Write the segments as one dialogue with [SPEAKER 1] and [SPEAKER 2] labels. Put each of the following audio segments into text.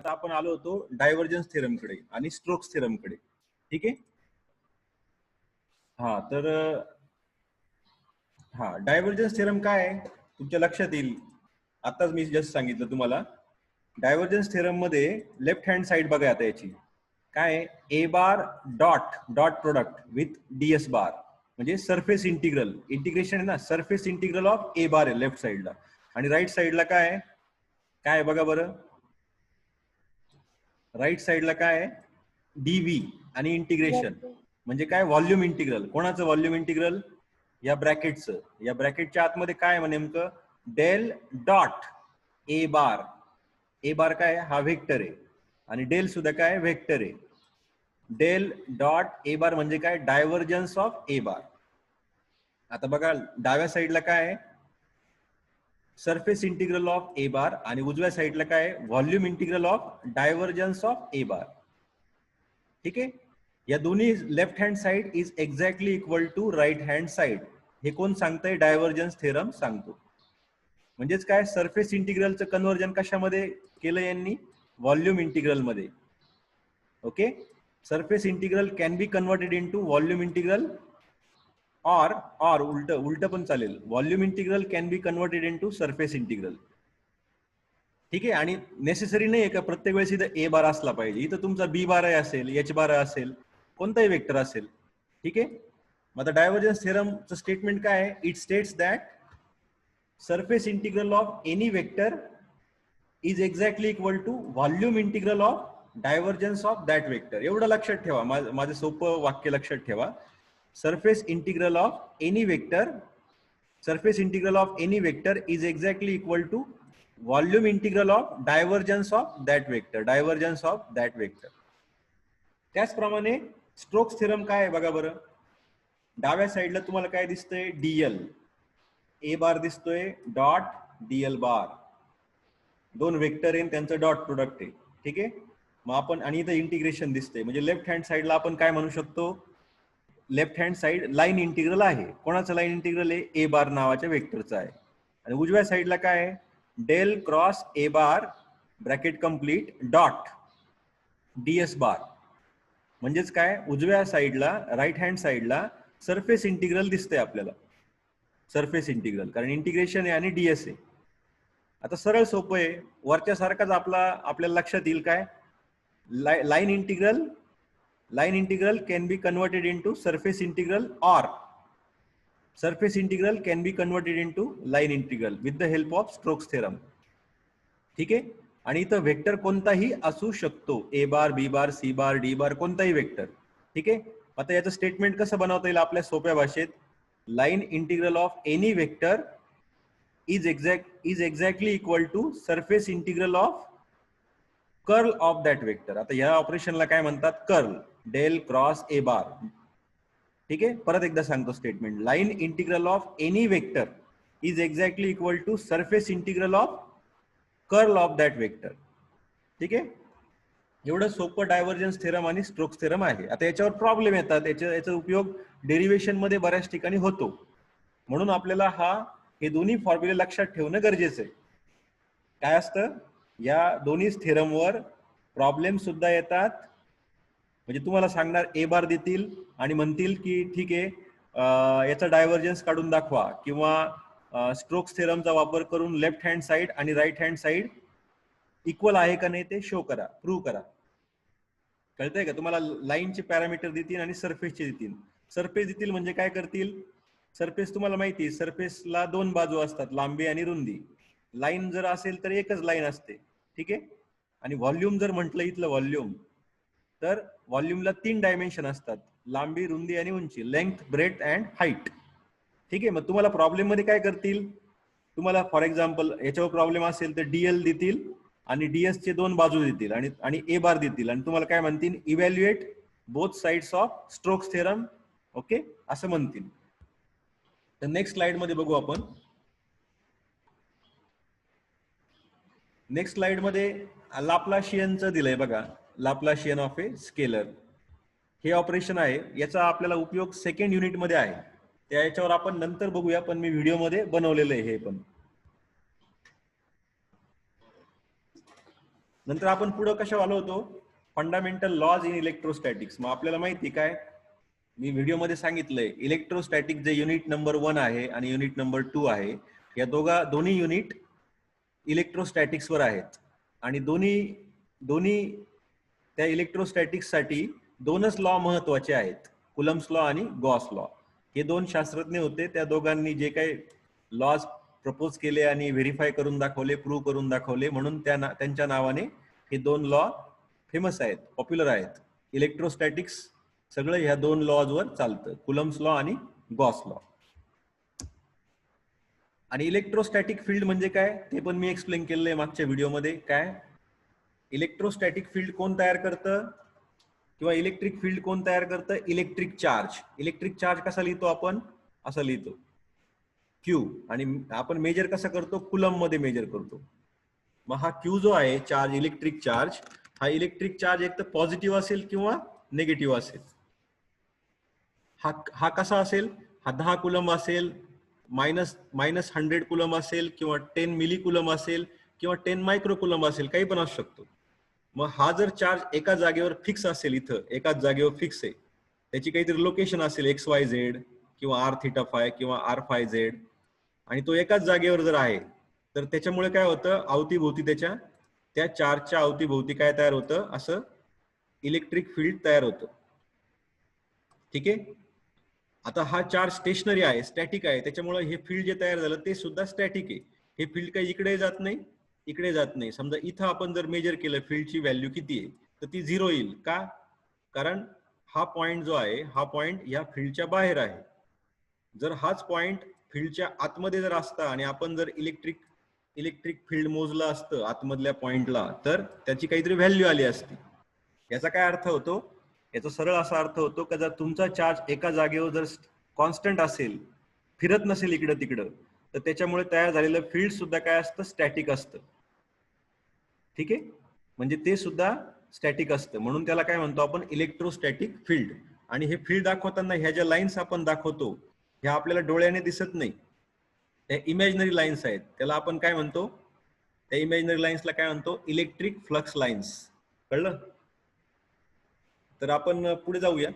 [SPEAKER 1] आता आपण आलो होतो डायव्हर्जन्स थेरम कडे आणि स्ट्रोक्स थेरम कडे. ठीक आहे. हा तर हा डायव्हर्जन्स थेरम काय आहे तुमच्या लक्षात येईल. आताच मी जस्ट सांगितलं तुम्हाला. डायव्हर्जन्स थेरम मध्ये लेफ्ट हँड साइड बघा आता याची काय A bar dot dot product with D S bar म्हणजे सरफेस इंटिग्रल इंटिग्रेशन आहे ना. Surface integral of A bar आहे लेफ्ट साइडला आणि राईट साइडला काय काय बघा बरं. राईट साइडला काय डीव्ही आणि इंटिग्रेशन म्हणजे काय व्हॉल्यूम इंटिग्रल. कोणाचं व्हॉल्यूम इंटिग्रल या ब्रॅकेटचं. या ब्रॅकेटच्या आतमध्ये काय म्हणजे नेमकं डेल डॉट ए बार. ए बार काय हा व्हेक्टर आहे आणि डेल सुद्धा काय व्हेक्टर आहे. डेल डॉट ए बार म्हणजे काय डायव्हर्जन्स ऑफ ए बार. आता बघा डाव्या साईडला काय surface integral of A bar आणि उजव्या साईडला काय volume integral of divergence of A bar. ठीक आहे. या दोन्ही left hand side is exactly equal to right hand side. हे कोण सांगतंय डायव्हर्जन्स थेरम सांगतो. म्हणजेच काय सरफेस इंटिग्रलचं कन्व्हर्जन कशामध्ये केलं यांनी व्हॉल्यूम इंटिग्रल मध्ये. Okay. Surface integral can be converted into volume integral और उलट पण चालेल. Volume integral can be converted into surface integral. ठीक आहे. आणि नेसेसरी नाही का प्रत्येक वेळेस इथं ए बार असला पाहिजे. इथं तुमचा बी बार असेल एच बार असेल कोणताही वेक्टर असेल. ठीक आहे. मग आता डायव्हर्जन्स थेरमचं स्टेटमेंट काय आहे. It states that surface integral of any vector is exactly equal to volume integral of divergence of that vector. एवढं लक्षात ठेवा. माझं सोपं वाक्य लक्षात ठेवा. Surface integral of any vector is exactly equal to volume integral of divergence of that vector. त्याचप्रमाणे Stokes theorem काय आहे बघा बरं. डाव्या साईडला तुम्हाला काय दिसतंय डीएल. ए बार दिसतोय डॉट डीएल बार. दोन वेक्टर आहे त्यांचं डॉट प्रोडक्ट आहे. ठीक आहे. मग आपण आणि इथं इंटिग्रेशन दिसतंय म्हणजे लेफ्ट हँड साईडला आपण काय म्हणू शकतो. Left hand side line integral आहे. कोणाचं लाईन इंटिग्रल आहे ए बार नावाच्या वेक्टरचं आहे. आणि उजव्या साईडला काय आहे del cross A bar bracket complete dot D S bar. म्हणजेच काय उजव्या साईडला राईट हँड साईडला सरफेस इंटिग्रल दिसतंय आपल्याला. सरफेस इंटिग्रल कारण इंटिग्रेशन आहे आणि डीएस आहे. आता सरळ सोपं आहे. वरच्या सारखाच आपल्याला लक्षात येईल काय line integral can be converted into surface integral or surface integral can be converted into line integral with the help of Stokes theorem. ठीक आहे. आणि इथं वेक्टर कोणताही असू शकतो. ए बार बी बार सी बार डी बार कोणताही वेक्टर. ठीक आहे. आता याचं स्टेटमेंट कसं बनवता येईल आपल्या सोप्या भाषेत. Line integral of any vector is exactly equal to surface integral of curl of that vector. आता या ऑपरेशनला काय म्हणतात curl del cross A bar. ठीक आहे. परत एकदा सांगतो statement. Line integral of any vector is exactly equal to surface integral of curl of that vector. ठीक आहे. एवढं सोपं डायव्हर्जन्स थेरम आणि स्ट्रोक्स थेरम आहे. आता याच्यावर प्रॉब्लेम येतात. याचा उपयोग डेरिव्हेशन मध्ये बऱ्याच ठिकाणी होतो. म्हणून आपल्याला हे दोन्ही फॉर्म्युले लक्षात ठेवणं गरजेचं आहे. काय असतं या दोन्ही थेरमवर प्रॉब्लेम सुद्धा येतात. म्हणजे तुम्हाला सांगणार ए बार देतील आणि म्हणतील की ठीक आहे याचा डायव्हर्जन्स काढून दाखवा किंवा स्ट्रोक्स थेरमचा वापर करून लेफ्ट हँड साइड आणि राईट हँड साइड इक्वल आहे का नाही ते शो करा प्रूव्ह करा. कळतंय का तुम्हाला. लाईनचे पॅरामीटर देतील आणि सरफेसचे देतील. सरफेस देतील म्हणजे काय करतील. सरफेस तुम्हाला माहिती आहे सरफेसला दोन बाजू असतात लांबी आणि रुंदी. लाईन जर असेल तर एकच लाईन असते. ठीक आहे. आणि व्हॉल्यूम जर म्हटलं इथलं व्हॉल्यूम तर व्हॉल्यूमला 3 डायमेन्शन असतात लांबी रुंदी आणि उंची. Length breadth and height. ठीक आहे. मग तुम्हाला प्रॉब्लेम मध्ये काय करतील तुम्हाला फॉर एक्झाम्पल याच्यावर प्रॉब्लेम असेल तर डीएल देतील आणि डीएस चे दोन बाजू देतील आणि ए बार देतील आणि तुम्हाला काय म्हणतील evaluate both sides of strokes theorem. Okay असं म्हणतील. तर नेक्स्ट स्लाइड मध्ये बघू आपण. नेक्स्ट स्लाइड मध्ये लाप्लाशियनचं दिलंय बघा. लाप्लाशियन ऑफ ए स्केलर हे ऑपरेशन आहे. याचा आपल्याला उपयोग सेकंड युनिट मध्ये आहे. त्याच्यावर आपण नंतर बघूया पण मी व्हिडिओ मध्ये बनवलेलं आहे हे पण. नंतर आपण पुढे कशा आलो होतो, फंडामेंटल लॉज इन इलेक्ट्रोस्टॅटिक्स. मग आपल्याला माहिती काय, मी व्हिडिओमध्ये सांगितलंय इलेक्ट्रोस्टॅटिक जे युनिट नंबर 1 आहे आणि युनिट नंबर 2 आहे, या दोन्ही युनिट इलेक्ट्रोस्टॅटिक्स वर आहेत आणि दोन्ही त्या इलेक्ट्रोस्टॅटिक्स साठी दोनच लॉ महत्वाचे आहेत, कुलम्स लॉ आणि गॉस लॉ. हे दोन शास्त्रज्ञ होते, त्या दोघांनी जे काही लॉज प्रपोज केले आणि व्हेरीफाय करून दाखवले, प्रूव्ह करून दाखवले, म्हणून त्यांच्या नावाने हे दोन लॉ फेमस आहेत, पॉप्युलर आहेत. इलेक्ट्रोस्टॅटिक्स सगळं ह्या दोन लॉज वर चालतं, कुलम्स लॉ आणि गॉस लॉ. आणि इलेक्ट्रोस्टॅटिक फील्ड म्हणजे काय ते पण मी एक्सप्लेन केलंय मागच्या व्हिडिओमध्ये. काय इलेक्ट्रोस्टॅटिक फील्ड कोण तयार करतं किंवा इलेक्ट्रिक फील्ड कोण तयार करतं, इलेक्ट्रिक चार्ज. इलेक्ट्रिक चार्ज कसा लिहितो आपण, असं लिहितो क्यू, आणि आपण मेजर कसं करतो, कुलम मध्ये मेजर करतो. मग हा क्यू जो आहे चार्ज, इलेक्ट्रिक चार्ज, हा इलेक्ट्रिक चार्ज एक तर पॉझिटिव्ह असेल किंवा निगेटिव्ह असेल. हा कसा असेल, हा 10 कुलम असेल, मायनस 100 कुलम असेल, किंवा 10 मिली कुलम असेल, किंवा 10 मायक्रो कुलम असेल, काही पण असू शकतो. मग हा जर चार्ज एका जागेवर फिक्स असेल, इथं एकाच जागेवर फिक्स आहे, त्याची काहीतरी लोकेशन असेल XYZ किंवा R θφ किंवा R5Z, आणि तो एकाच जागेवर जर आहे, तर त्याच्यामुळे काय होतं, अवतीभोवती त्या चार्जच्या अवतीभोवती काय तयार होतं, असं इलेक्ट्रिक फील्ड तयार होतं. ठीक आहे. आता हा चार्ज स्टेशनरी आहे, स्टॅटिक आहे, त्याच्यामुळे हे फील्ड जे तयार झालं ते सुद्धा स्टॅटिक आहे. हे फील्ड काही इकडे जात नाही, इकडे जात नाही. समजा इथं आपण जर मेजर केलं फील्डची व्हॅल्यू किती आहे, तर ती 0 येईल. का, कारण हा पॉइंट जो आहे, हा पॉइंट या फील्डच्या बाहेर आहे. जर हाच पॉइंट फील्डच्या आतमध्ये जर असता आणि आपण जर इलेक्ट्रिक फील्ड मोजलं असतं आतमधल्या पॉइंटला, तर त्याची काहीतरी व्हॅल्यू आली असती. याचा काय अर्थ होतो, याचा सरळ असा अर्थ होतो की जर तुमचा चार्ज एका जागेवर जर कॉन्स्टंट असेल, फिरत नसेल इकडं तिकडं, तर त्याच्यामुळे तयार झालेलं फील्ड सुद्धा काय असतं, स्टॅटिक असतं. ठीक आहे, म्हणजे ते सुद्धा स्टॅटिक असतं, म्हणून त्याला काय म्हणतो आपण, इलेक्ट्रोस्टॅटिक फील्ड. आणि हे फील्ड दाखवताना ह्या ज्या लाईन्स आपण दाखवतो, ह्या आपल्याला डोळ्याने दिसत नाही, त्या इमॅजिनरी लाईन्स आहेत. त्याला आपण काय म्हणतो, त्या इमॅजिनरी लाईन्सला काय म्हणतो, इलेक्ट्रिक फ्लक्स लाईन्स. कळलं. तर आपण पुढे जाऊया.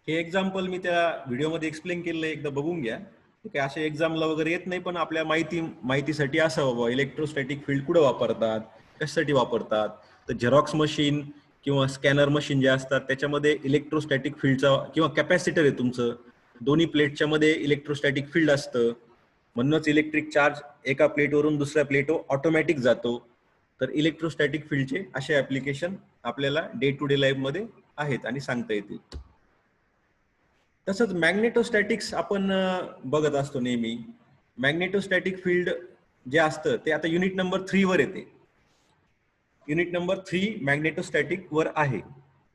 [SPEAKER 1] हे एक्झाम्पल मी त्या व्हिडिओमध्ये एक्सप्लेन केलेलं, एकदा बघून घ्या. ठीक आहे, असे एक्झामला वगैरे येत नाही, पण आपल्या माहितीसाठी असं बाबा इलेक्ट्रोस्टॅटिक फील्ड कुठं वापरतात, कशासाठी वापरतात. तर झेरॉक्स मशीन किंवा स्कॅनर मशीन जे असतात, त्याच्यामध्ये इलेक्ट्रोस्टॅटिक फील्डचा, किंवा कॅपॅसिटर आहे तुमचं, दोन्ही प्लेटच्या मध्ये इलेक्ट्रोस्टॅटिक फील्ड असतं, म्हणूनच इलेक्ट्रिक चार्ज एका प्लेटवरून दुसऱ्या प्लेटवर ऑटोमॅटिक जातो. तर इलेक्ट्रोस्टॅटिक फील्डचे असे ऍप्लिकेशन आपल्याला डे टू डे लाईफ मध्ये आहेत आणि सांगता येतील. तसंच मॅग्नेटोस्टॅटिक्स आपण बघत असतो नेहमी. मॅग्नेटोस्टॅटिक फील्ड जे असतं ते आता युनिट नंबर 3 वर येते. युनिट नंबर 3 मॅग्नेटोस्टॅटिक वर आहे.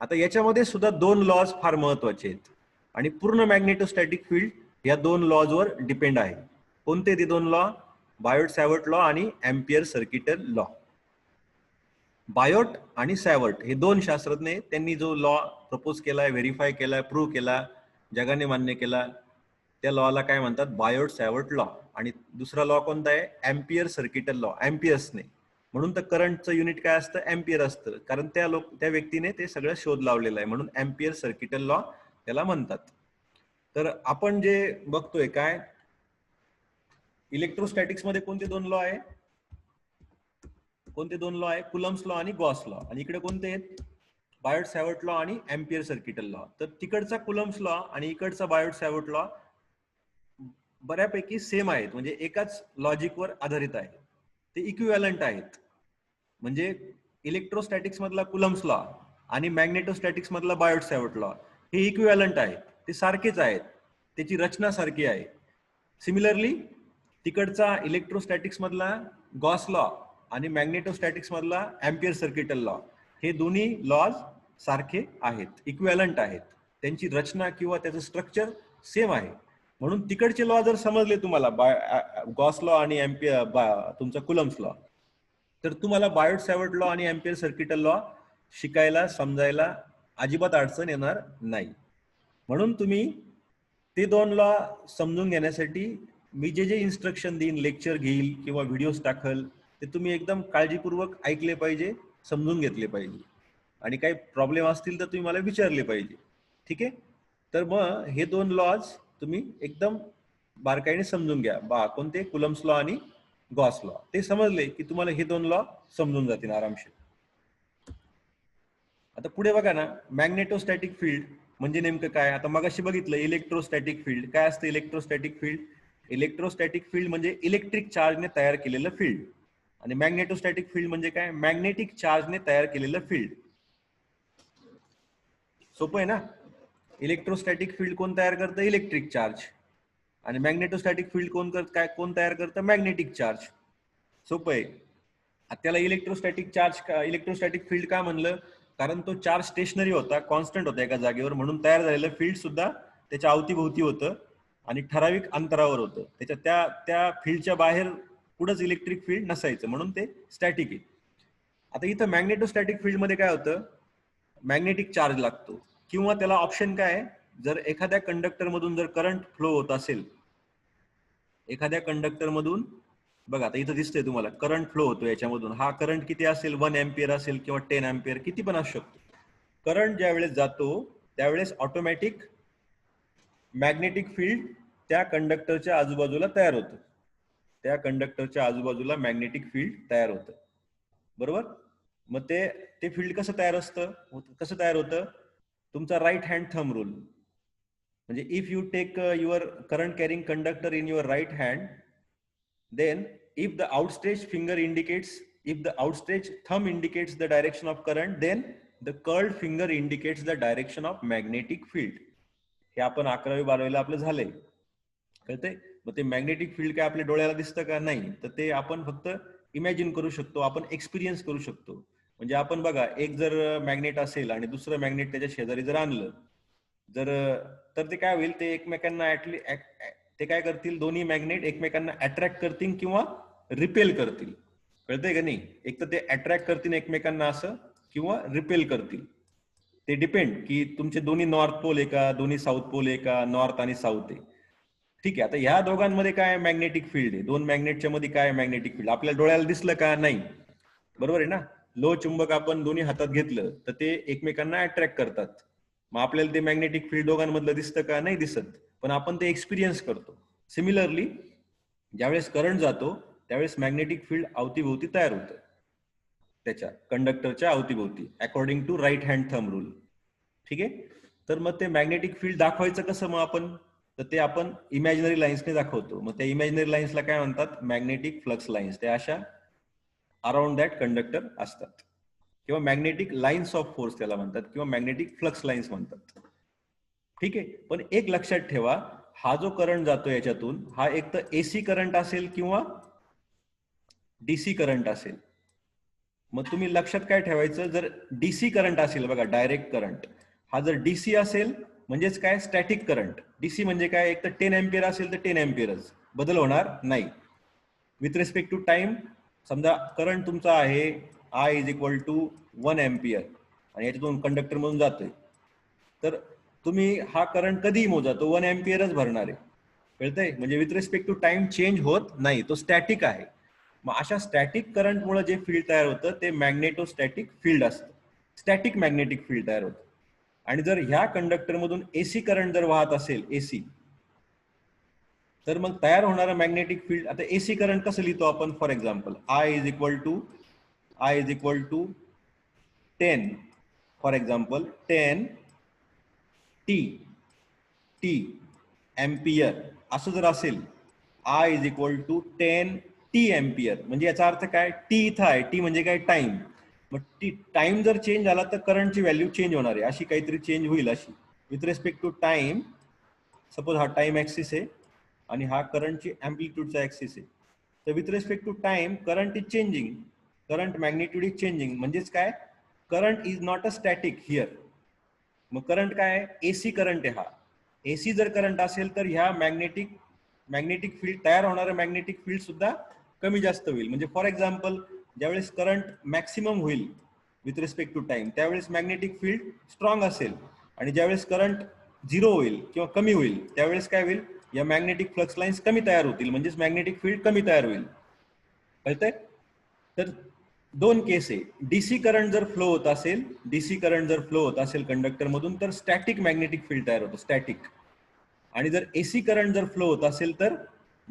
[SPEAKER 1] आता याच्यामध्ये सुद्धा दोन लॉज फार महत्वाचे आहेत, आणि पूर्ण मॅग्नेटोस्टॅटिक फील्ड या दोन लॉज वर डिपेंड आहे. कोणते ते दोन लॉ, बायोट सॅवर्ट लॉ आणि एम्पियर सर्किटर लॉ. बायोट आणि सॅवर्ट हे दोन शास्त्रज्ञ, त्यांनी जो लॉ प्रपोज केलाय, व्हेरीफाय केलाय, प्रूव्ह केला, जगाने मान्य केला, त्या लॉला काय म्हणतात, बायोट सॅवर्ट लॉ. आणि दुसरा लॉ कोणता आहे, एम्पियर सर्किटर लॉ, एम्पियर्सने. म्हणून तर करंटचं युनिट काय असतं, एम्पियर असतं, कारण त्या व्यक्तीने ते सगळं शोध लावलेलं आहे, म्हणून एम्पियर सर्किटर लॉ त्याला म्हणतात. तर आपण जे बघतोय काय, इलेक्ट्रोस्टॅटिक्स मध्ये कोणते दोन लॉ आहे, कोणते दोन लॉ आहे, कुलम्स लॉ आणि गॉस लॉ. आणि इकडे कोणते आहेत, बायोट सॅवर्ट लॉ आणि एम्पियर सर्किटर लॉ. तर तिकडचा कुलम्स लॉ आणि इकडचा बायोट सॅवर्ट लॉ बऱ्यापैकी सेम आहेत, म्हणजे एकाच लॉजिकवर आधारित आहे, ते इक्विव्हॅलंट आहेत. म्हणजे इलेक्ट्रोस्टॅटिक्स मधला कुलम्स लॉ आणि मॅग्नेटोस्टॅटिक्स मधला बायोट सॅवर्ट लॉ हे इक्विव्हॅलंट आहेत, ते सारखेच आहेत, त्याची रचना सारखी आहे. सिमिलरली तिकडचा इलेक्ट्रोस्टॅटिक्स मधला गॉस लॉ आणि मॅग्नेटोस्टॅटिक्स मधला एम्पियर सर्किटर लॉ हे दोन्ही लॉज सारखे आहेत, इक्विव्हॅलंट आहेत, त्यांची रचना किंवा त्याचं स्ट्रक्चर सेम आहे. म्हणून तिकडचे लॉ जर समजले तुम्हाला, गॉस लॉ आणि तुमचा कुलम्स लॉ, तर तुम्हाला बायोट सॅवर्ट लॉ आणि एम्पियर सर्किटर लॉ शिकायला, समजायला अजिबात अडचण येणार नाही. म्हणून तुम्ही ते दोन लॉ समजून घेण्यासाठी मी जे जे इन्स्ट्रक्शन देईन, लेक्चर घेईल किंवा व्हिडिओज टाकल, ते तुम्ही एकदम काळजीपूर्वक ऐकले पाहिजे, समजून घेतले पाहिजे, आणि काही प्रॉब्लेम असतील तर तुम्ही मला विचारले पाहिजे. ठीक आहे. तर मग हे दोन लॉज तुम्ही एकदम बारकाईने समजून घ्या. कोणते? कुलम्स लॉ आणि गॉस लॉ. ते समजले की तुम्हाला हे दोन लॉ समजून जातील आरामशीर. आता पुढे बघा ना, मॅग्नेटोस्टॅटिक फील्ड म्हणजे नेमकं काय? आता मगाशी बघितलं इलेक्ट्रोस्टॅटिक फील्ड. काय असतं इलेक्ट्रोस्टॅटिक फील्ड? इलेक्ट्रोस्टॅटिक फील्ड म्हणजे इलेक्ट्रिक चार्जने तयार केलेलं फील्ड. आणि मॅग्नेटोस्टॅटिक फील्ड म्हणजे काय? मॅग्नेटिक चार्जने तयार केलेलं फील्ड. सोपं आहे ना? इलेक्ट्रोस्टॅटिक फील्ड कोण तयार करतं? Electric charge. आणि मॅग्नेटोस्टॅटिक फील्ड कोण तयार करतं? Magnetic charge. सोपं आहे. त्याला इलेक्ट्रोस्टॅटिक फील्ड का म्हणलं? कारण तो चार्ज स्टेशनरी होता, कॉन्स्टंट होता एका जागेवर, म्हणून तयार झालेलं फील्ड सुद्धा त्याच्या अवतीभोवती होतं आणि ठराविक अंतरावर होतं. त्याच्या त्या फील्डच्या बाहेर पुढंच इलेक्ट्रिक फील्ड नसायचं, म्हणून ते स्टॅटिक आहे. आता इथं मॅग्नेटोस्टॅटिक फील्ड मध्ये काय होतं? मॅग्नेटिक चार्ज लागतो, किंवा त्याला ऑप्शन काय आहे? जर एखाद्या कंडक्टर मधून जर करंट फ्लो होत असेल, एखाद्या कंडक्टर मधून, बघा आता इथं दिसतंय तुम्हाला करंट फ्लो होतो याच्यामधून. हा करंट किती असेल? 1 एम्पियर असेल किंवा 10 एम्पियर, किती पण असू शकतो. करंट ज्या वेळेस जातो त्यावेळेस ऑटोमॅटिक मॅग्नेटिक फील्ड त्या कंडक्टरच्या आजूबाजूला तयार होतं. त्या कंडक्टरच्या आजूबाजूला मॅग्नेटिक फील्ड तयार होतं. बरोबर? मग ते फील्ड कसं तयार असतं? कसं तयार होतं? तुमचा राईट हँड थंब रूल. म्हणजे if you take your current carrying conductor in your right hand, then if the outstretched thumb indicates the direction of current, then the curled finger indicates the direction of magnetic field. हे आपण 11वी 12वीला आपलं झालंय. कळतंय? मग ते magnetic field काय आपल्या डोळ्याला दिसतं का? नाही. तर ते आपण फक्त इमॅजिन करू शकतो, आपण एक्सपिरियन्स करू शकतो. म्हणजे आपण बघा, एक जर मॅग्नेट असेल आणि दुसरं मॅग्नेट त्याच्या शेजारी जर आणलं, तर ते काय होईल? ते एकमेकांना ते काय करतील? दोन्ही मॅग्नेट एकमेकांना अट्रॅक्ट करतील किंवा रिपेल करतील. कळतंय का नाही? एक तर ते अट्रॅक्ट करतील एकमेकांना असं, किंवा रिपेल करतील. ते डिपेंड की तुमचे दोन्ही नॉर्थ पोल आहे का, दोन्ही साऊथ पोल आहे का, नॉर्थ आणि साऊथ आहे. ठीक आहे. आता ह्या दोघांमध्ये काय मॅग्नेटिक फील्ड आहे? दोन मॅग्नेटच्या मध्ये काय मॅग्नेटिक फील्ड आपल्याला डोळ्याला दिसलं का? नाही. बरोबर आहे ना? लोह चुंबक आपण दोन्ही हातात घेतलं तर ते एकमेकांना अट्रॅक्ट करतात. मग आपल्याला ते मॅग्नेटिक फील्ड दोघांमधलं दिसतं का? नाही दिसत. पण आपण ते एक्सपिरियन्स करतो. सिमिलरली ज्यावेळेस करंट जातो त्यावेळेस मॅग्नेटिक फील्ड अवतीभोवती तयार होतं, त्याच्या कंडक्टरच्या अवतीभोवती, according to right hand thumb rule. ठीक आहे. तर मग ते मॅग्नेटिक फील्ड दाखवायचं कसं मग आपण? तर ते आपण इमॅजिनरी लाईन्सने दाखवतो. मग त्या इमॅजिनरी लाईन्सला काय म्हणतात? Magnetic flux lines. त्या अशा अराउंड दॅट कंडक्टर असतात, किंवा मॅग्नेटिक लाईन्स ऑफ फोर्स त्याला म्हणतात, किंवा मॅग्नेटिक फ्लक्स लाईन्स म्हणतात. ठीक आहे. पण एक लक्षात ठेवा, हा जो करंट जातो याच्यातून, हा एक तर एसी करंट असेल किंवा डीसी करंट असेल. मग तुम्ही लक्षात काय ठेवायचं? जर डीसी करंट असेल, बघा डायरेक्ट करंट, हा जर डीसी असेल म्हणजेच काय? Static current. डीसी म्हणजे काय? एक तर 10 एम्पियर असेल तर 10 एम्पियरच, बदल होणार नाही. विथ रिस्पेक्ट टू टाइम, समजा करंट तुमचा आहे I is equal to 1 ampere आणि याच्यातून कंडक्टर मधून जातोय, तर तुम्ही हा करंट कधीही मोजा, तो 1 एम्पियरच भरणार आहे. कळतंय? म्हणजे with respect to time change होत नाही, तो स्टॅटिक आहे. मग अशा स्टॅटिक करंटमुळे जे फील्ड तयार होतं ते मॅग्नेटोस्टॅटिक फील्ड असतं. स्टॅटिक मॅग्नेटिक फील्ड तयार होतं. आणि जर ह्या कंडक्टर मधून एसी करंट जर वाहत असेल, एसी, तर मग तयार होणारं मॅग्नेटिक फील्ड, आता एसी करंट कसं लिहितो आपण? For example, I is equal to 10, for example 10 T ampere असं जर असेल, I is equal to 10 T ampere, म्हणजे याचा अर्थ काय? टी इथं आहे, टी म्हणजे काय? टाइम. मग टी टाइम जर चेंज झाला तर करंटची व्हॅल्यू चेंज होणार आहे, अशी काहीतरी चेंज होईल अशी, with respect to time. Suppose हा टाइम ऍक्सिस आहे आणि हा करंटची अँप्लिट्यूडचा ऍक्सिस आहे. तर with respect to time current is changing, current magnitude is changing. म्हणजेच काय? Current is not a static here. मग करंट काय आहे? एसी करंट आहे हा. एसी जर करंट असेल तर ह्या मॅग्नेटिक फील्ड, तयार होणारं मॅग्नेटिक फील्ड सुद्धा कमी जास्त होईल. म्हणजे फॉर एक्झाम्पल, ज्यावेळेस करंट मॅक्सिमम होईल विथ रिस्पेक्ट टू टाइम, त्यावेळेस मॅग्नेटिक फील्ड स्ट्रॉंग असेल, आणि ज्यावेळेस करंट झिरो होईल किंवा कमी होईल त्यावेळेस काय होईल? या मॅग्नेटिक फ्लक्स लाईन्स कमी तयार होतील, म्हणजेच मॅग्नेटिक फील्ड कमी तयार होईल. कळतंय? तर दोन केस आहे. डीसी करंट जर फ्लो होत असेल, डीसी करंट जर फ्लो होत असेल कंडक्टर मधून तर स्टॅटिक मॅग्नेटिक फील्ड तयार होतं, स्टॅटिक. आणि जर एसी करंट जर फ्लो होत असेल तर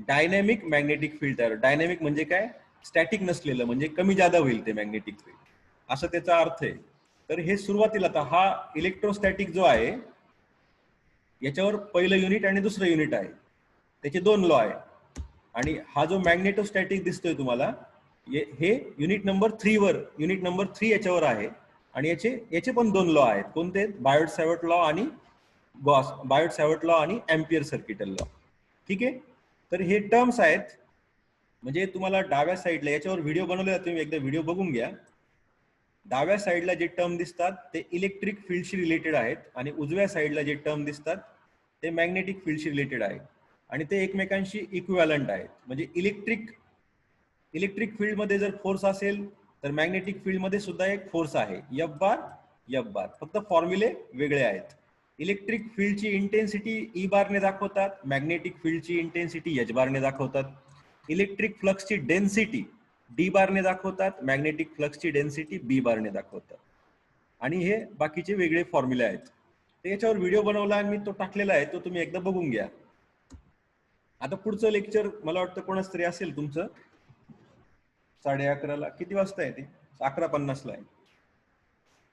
[SPEAKER 1] डायनॅमिक मॅग्नेटिक फील्ड तयार होतं. डायनॅमिक म्हणजे काय? स्टॅटिक नसलेलं, म्हणजे कमी जादा होईल ते मॅग्नेटिक फील्ड, असं त्याचा अर्थ आहे. तर हे सुरुवातीला आता हा इलेक्ट्रोस्टॅटिक जो आहे याच्यावर पहिलं युनिट आणि दुसरं युनिट आहे, त्याचे दोन लॉ आहे. आणि हा जो मॅग्नेटोस्टॅटिक दिसतोय तुम्हाला हे युनिट नंबर 3 वर, युनिट नंबर 3 याच्यावर आहे. आणि याचे पण दोन लॉ आहेत. कोणते? बायोट सॅवर्ट लॉ आणि बायोट सॅवर्ट लॉ आणि एम्पियर सर्किटल लॉ. ठीक आहे. तर हे टर्म्स आहेत. म्हणजे तुम्हाला डाव्या साईडला याच्यावर व्हिडिओ बनवलेला, तुम्ही एकदा व्हिडिओ बघून घ्या. डाव्या साईडला जे टर्म दिसतात ते इलेक्ट्रिक फील्डशी रिलेटेड आहेत आणि उजव्या साईडला जे टर्म दिसतात ते मॅग्नेटिक फील्डशी रिलेटेड आहेत. आणि ते एकमेकांशी इक्विव्हॅलंट आहेत. म्हणजे इलेक्ट्रिक फील्डमध्ये जर फोर्स असेल तर मॅग्नेटिक फील्डमध्ये सुद्धा एक फोर्स आहे, एफ बार एफ बार, फक्त फॉर्म्युले वेगळे आहेत. इलेक्ट्रिक फील्डची इंटेन्सिटी ई बारने दाखवतात, मॅग्नेटिक फील्डची इंटेन्सिटी एच बारने दाखवतात. इलेक्ट्रिक फ्लक्सची डेन्सिटी डी बारने दाखवतात, मॅग्नेटिक फ्लक्सची डेन्सिटी बी बारने दाखवतात. आणि हे बाकीचे वेगळे फॉर्म्युले आहेत. तर याच्यावर व्हिडिओ बनवला आणि मी तो टाकलेला आहे, तो तुम्ही एकदा बघून घ्या. आता पुढचं लेक्चर मला वाटतं कोणाच तरी असेल तुमचं 11:30ला. किती वाजता आहे ते? 11:50ला आहे.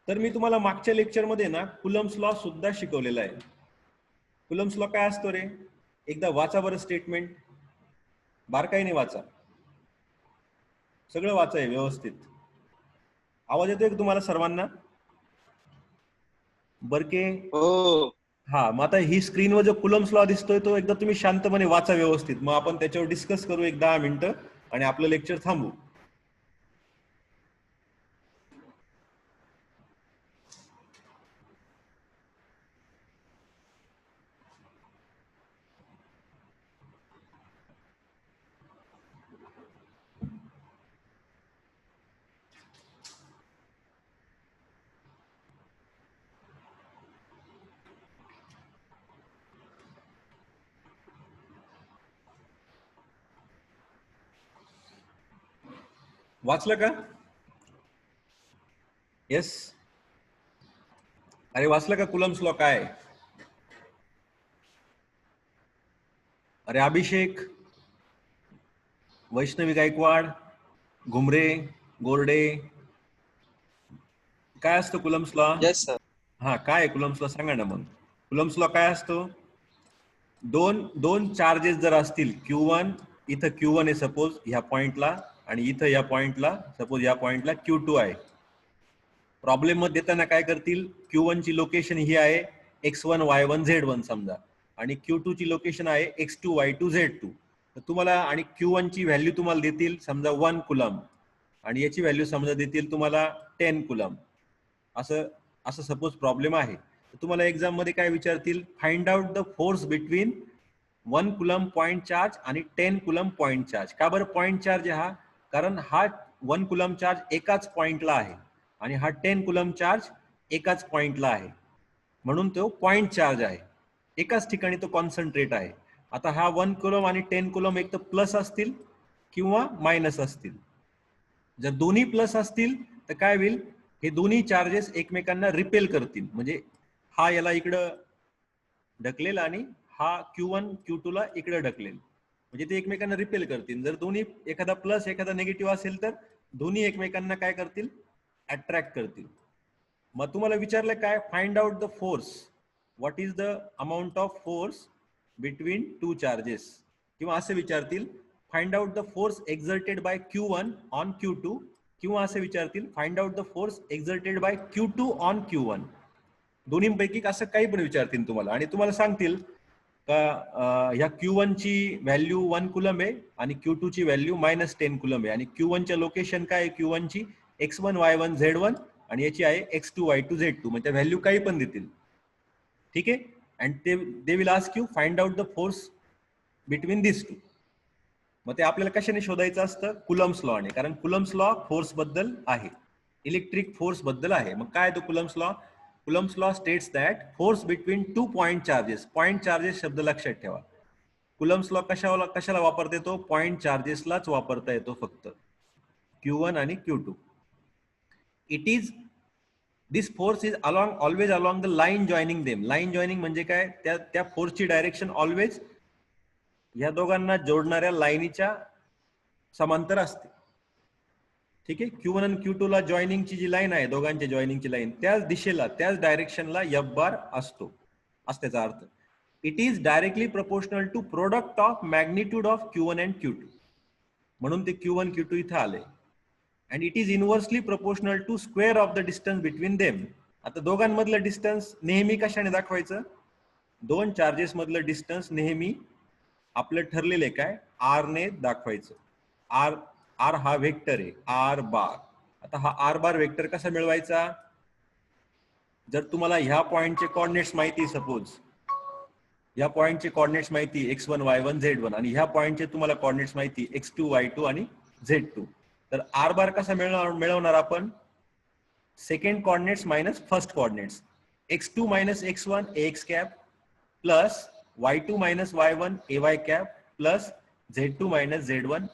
[SPEAKER 1] तर मी तुम्हाला मागच्या लेक्चरमध्ये ना कुलम्स लॉ सुद्धा शिकवलेला आहे. कुलम्स लॉ काय असतो रे? एकदा वाचा बरं स्टेटमेंट, बारकाईने वाचा, सगळं वाचा आहे व्यवस्थित. आवाज येतोय का तुम्हाला सर्वांना? बरके?
[SPEAKER 2] हो.
[SPEAKER 1] हा, मग आता ही स्क्रीनवर जो कुलम्स लॉ दिसतोय तो एकदा तुम्ही शांतपणे वाचा व्यवस्थित. मग आपण त्याच्यावर डिस्कस करू 10 मिनिटं आणि आपलं लेक्चर थांबू. वाचलं का? येस. अरे वाचलं का कुलम्स लॉ काय? अरे अभिषेक, वैष्णवी गायकवाड, घुमरे, गोरडे, काय असतं कुलम्स लॉ?
[SPEAKER 2] Yes sir.
[SPEAKER 1] हा, काय आहे कुलम्स लॉ सांगा ना. मग कुलम्स लॉ काय असतो? दोन चार्जेस जर असतील, Q1 इथं Q1 आहे सपोज ह्या पॉइंटला, आणि इथं या पॉइंटला सपोज या पॉइंटला Q2 आहे. प्रॉब्लेम मध्ये देताना काय करतील? Q1 ची लोकेशन ही आहे x1 y1 z1 समजा, आणि Q2 ची लोकेशन आहे x2 y2 z2. तर तुम्हाला आणि Q1 ची व्हॅल्यू तुम्हाला देतील समजा 1 कुलम आणि याची व्हॅल्यू समजा देतील तुम्हाला 10 कुलम. असं सपोज प्रॉब्लेम आहे. तर तुम्हाला एक्झाम मध्ये काय विचारतील? Find out the force between 1 coulomb point charge आणि 10 कुलम पॉइंट चार्ज. का बरं पॉइंट चार्ज आहे हा? कारण हा 1 कुलम चार्ज एकाच पॉइंटला आहे आणि हा 10 कुलम चार्ज एकाच पॉइंटला आहे, म्हणून तो पॉइंट चार्ज आहे. एकाच ठिकाणी तो कॉन्सन्ट्रेट आहे. आता हा 1 कुलम आणि 10 कुलम एक तर प्लस असतील किंवा मायनस असतील. जर दोन्ही प्लस असतील तर काय होईल? हे दोन्ही चार्जेस एकमेकांना रिपेल करतील. म्हणजे हा याला इकडं ढकलेल आणि हा Q1 Q2 ला इकडे ढकलेल, म्हणजे ते एकमेकांना रिपेल करतील. जर दोन्ही एखादा प्लस एखादा निगेटिव्ह असेल तर दोन्ही एकमेकांना काय करतील? अट्रॅक्ट करतील. मग तुम्हाला विचारलं काय? Find out the force. What is the amount of force between two charges. किंवा असे विचारतील find out the force exerted by Q1 on Q2, किंवा असे विचारतील find out the force exerted by Q2 on Q1. दोन्हीपैकी असं काही पण विचारतील तुम्हाला, आणि तुम्हाला सांगतील का ह्या Q1 ची व्हॅल्यू 1 कुलम आहे आणि Q2 ची व्हॅल्यू -10 कुलम आहे, आणि Q1 च्या लोकेशन काय आहे? Q1 ची x1 y1 z1 आणि याची आहे x2 y2 z2. म्हणजे व्हॅल्यू काही पण देतील. ठीक आहे. And they will ask you find out the force between this two. मग ते आपल्याला कशाने शोधायचं असतं? कुलम्स लॉने. कारण कुलम्स लॉ फोर्स बद्दल आहे, इलेक्ट्रिक फोर्स बद्दल आहे. मग काय तो Coulomb's law? Coulomb's law states that force between two point charges. Point charges शब्द लक्षात ठेवा. कुलम्स लॉ कशाला वापरता येतो? पॉइंट चार्जेसलाच वापरता येतो फक्त. Q1 आणि Q2. It is this force is always along the line joining them. Line joining म्हणजे काय, त्या फोर्सची डायरेक्शन ऑलवेज या दोघांना जोडणाऱ्या लाईनीच्या समांतर असते. ठीक आहे. Q1 आणि Q2 ला जॉईनिंगची जी लाईन आहे, दोघांच्या जॉईनिंगची लाईन, त्याच दिशेला त्याच डायरेक्शनला F बार असतो, असं त्याचा अर्थ. It is directly proportional to product of magnitude of Q1 and Q2. म्हणून ते Q1 Q2 इथं आले. And it is inversely proportional to square of the distance between them. आता दोघांमधलं डिस्टन्स नेहमी कशाने दाखवायचं? दोन चार्जेस मधलं डिस्टन्स नेहमी आपलं ठरलेलं काय, आर ने दाखवायचं. आर हा वेक्टर आहे, आर बार. आता हा आर बार वेक्टर कसा मिळवायचा? जर तुम्हाला ह्या पॉइंटचे कोऑर्डिनेट्स माहिती, सपोज या पॉइंटचे कोऑर्डिनेट्स माहिती x1 y1 z1 आणि ह्या पॉइंटचे तुम्हाला कोऑर्डिनेट्स माहिती x2 y2 आणि z2, तर आर बार कसा मिळवणार आपण? Second coordinates minus first coordinates. x2 minus x1 ax cap plus y2 minus y1 ay cap plus z2 minus z1